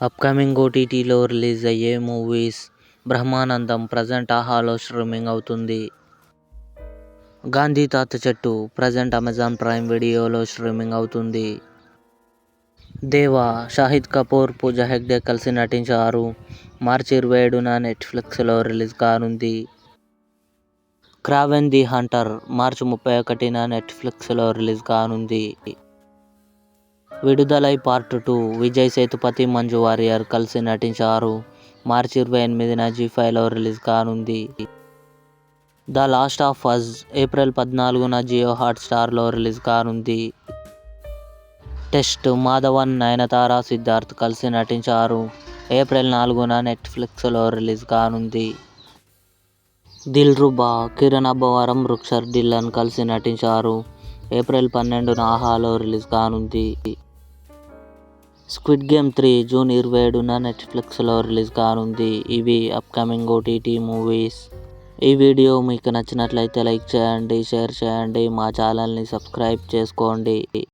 Upcoming ఓటీటీలో release అయ్యే movies. Brahmanandam present ఆహాలో స్ట్రీమింగ్ అవుతుంది. గాంధీ తాత చెట్టు ప్రజెంట్ అమెజాన్ ప్రైమ్ వీడియోలో స్ట్రీమింగ్ అవుతుంది. దేవా షాహిద్ కపూర్, పూజా హెగ్డే కలిసి నటించారు. మార్చి 27న నెట్ఫ్లిక్స్లో రిలీజ్ కానుంది. క్రావెన్ ది హంటర్ మార్చి 31న నెట్ఫ్లిక్స్లో రిలీజ్ కానుంది. విడుదలై పార్ట్ 2 విజయ్ సేతుపతి, మంజు వారియర్ కలిసి నటించారు. మార్చి 28న జీ5లో రిలీజ్ కానుంది. The last of us April 14న జియో హాట్స్టార్లో రిలీజ్ కానుంది. టెస్ట్ మాధవన్, నయనతార, సిద్ధార్థ్ కలిసి నటించారు. ఏప్రిల్ 4న నెట్ఫ్లిక్స్లో రిలీజ్ కానుంది. దిల్రుబా కిరణ్ అబ్బవరం, రుక్షర్ ఢిల్లన్ కలిసి నటించారు. ఏప్రిల్ 12న ఆహాలో రిలీజ్ కానుంది. స్క్విడ్ గేమ్ 3 జూన్ 27న నెట్ఫ్లిక్స్లో రిలీజ్ కానుంది. ఇవి అప్కమింగ్ ఓటీటీ మూవీస్. ఈ వీడియో మీకు నచ్చినట్లయితే లైక్ చేయండి, షేర్ చేయండి, మా ఛానల్ని సబ్స్క్రైబ్ చేసుకోండి.